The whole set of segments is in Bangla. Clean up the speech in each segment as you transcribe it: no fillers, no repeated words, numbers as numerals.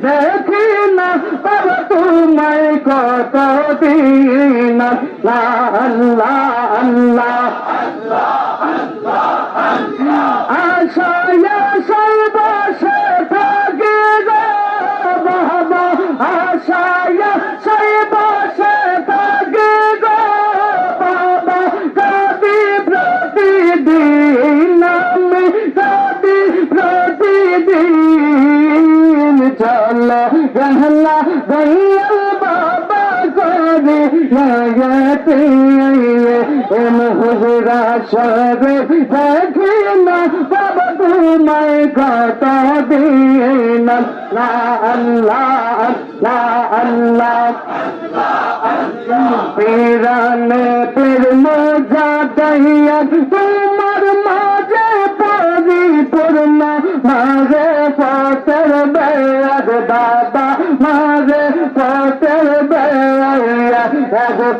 দেখি না বাবা তোমায় কত দিন আল্লাহ আল্লাহ আশায় আশায় বসে থাকি গো বাবা আশায় আশায় বসে থাকি গো বাবা কাঁদি প্রতিদিন আমি কাঁদি প্রতিদিন চলো গহলা দয়াল বাবা করে লাগাতে হুজুরা সবে দেখি না বাবা তোমায় কত দিন আল্লাহ আল্লাহ পিরানে পীর মোজা দহিয়া তোমার মাঝে পরিপূর্ণ মাঝে পথের বেয়াদ বাবা মাঝে পথের বেয়াদ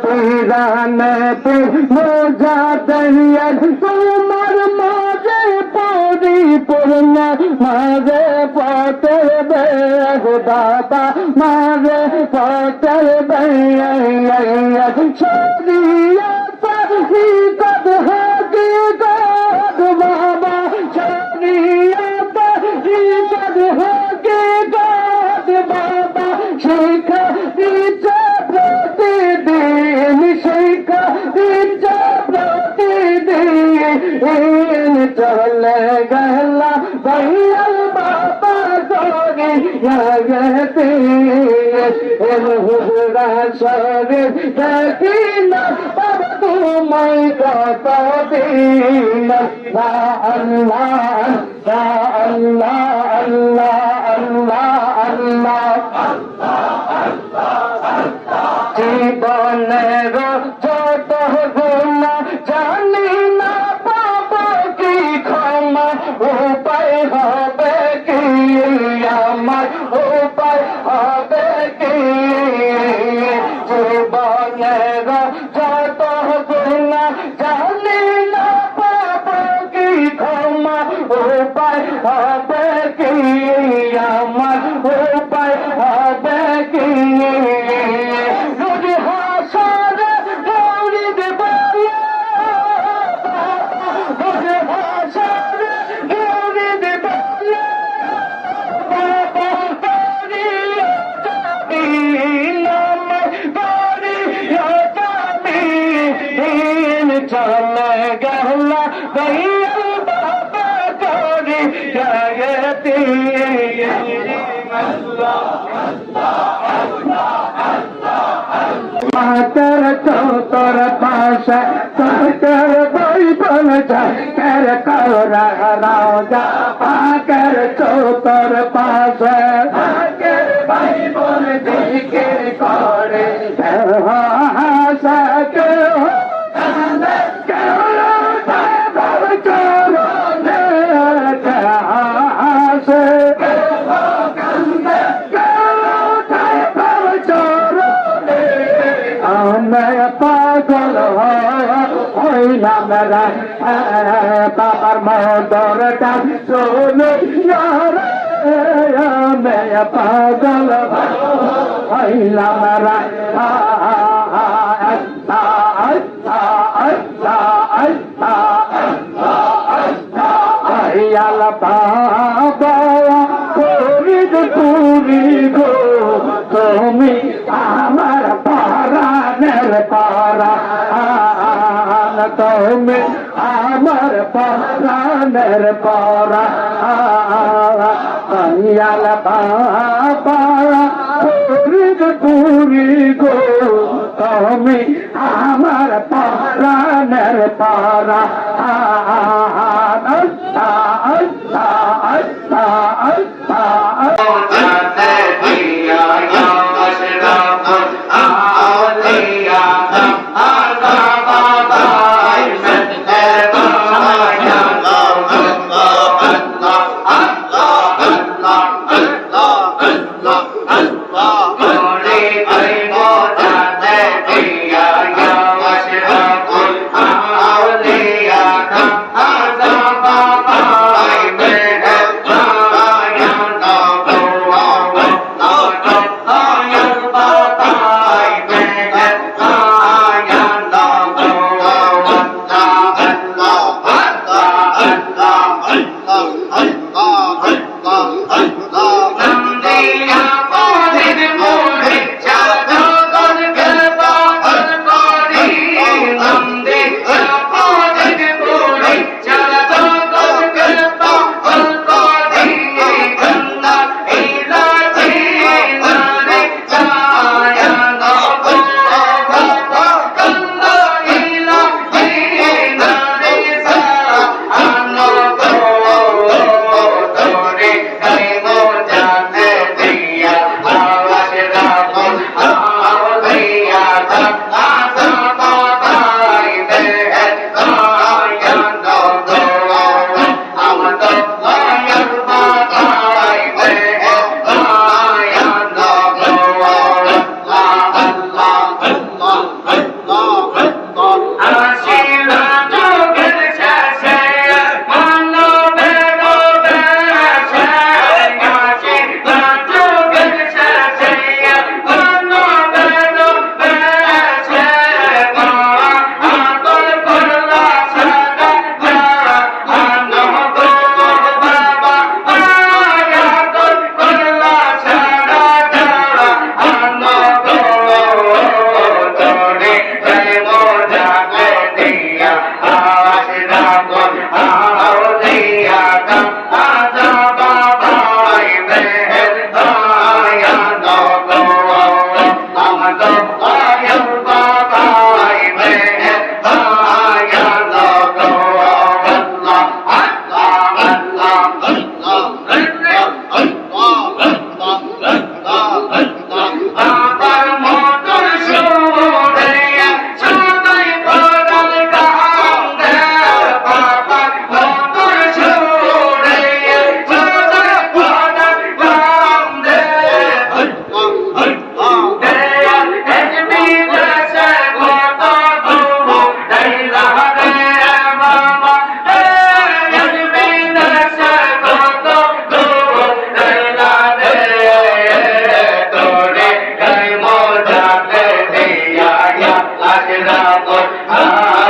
পিরানে পীর মোজা দহিয়া তোমার মাঝে পরিপূর্ণ মাঝে পথের বেয়াদ বাবা মাঝে পথের বেয়াদ শরিয়ত হিকত হাকিকত বাবা শরিয়ত হিকত হাকিকত বাবা শিক্ষা দিচ্ছে প্রতিদিন শিক্ষা দিচ্ছে প্রতিদিন চলে গেলা দয়াল বাবা করে লাগতে হুজুরা শরীর দেখি না বাবা সময় কতদিন আল্লাহ আল্লাহ আল্লাহ আল্লাহ আল্লাহ জীবনের যত গুণা জানি না পাবো কি ক্ষমা উপায় হবে কি আমার উপায় হবে কি জীবনের যত গুণা জানি না পাবো কি ক্ষমা উপায় হবে কি আমার উপায় হবে কি চলে গেল বাবা করি জগতি মাতার চৌতর পাশে তোর বই বল কর কৌরা রাজা পাকের চৌতর পাশে পাকের ভাই বল দিকে করে হাসা কে পাগল হইলাম বাবার মদরটা শোনো পাগল হইলাম বাবা পুরি গো তুমি আমার পরাণের পরাণ তুমি আমার পরাণের পরাণ বাবা পুরি গো তুমি আমার পরাণের পরাণ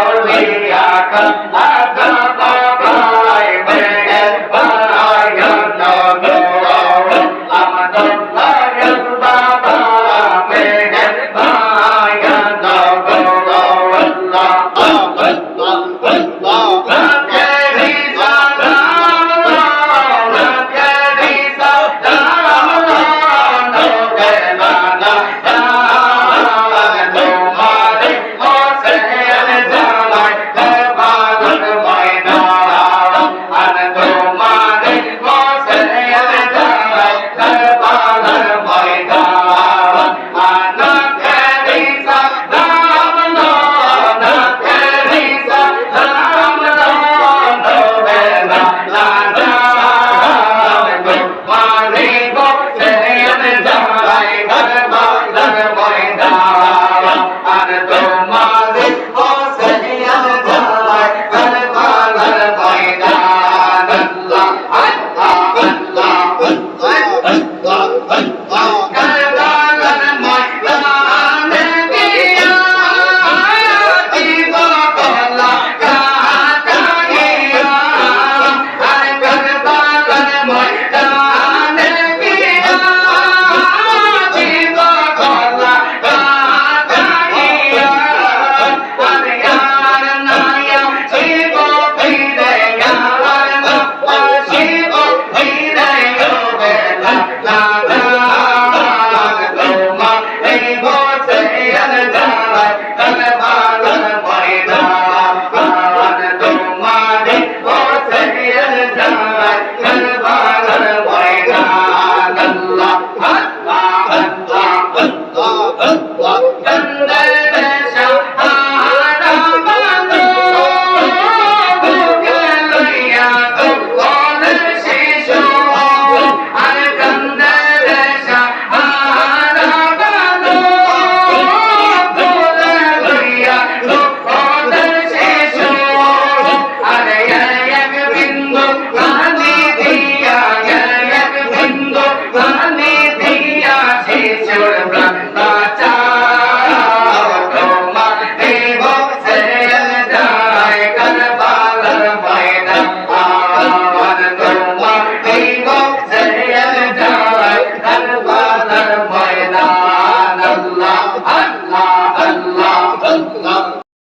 أولياءك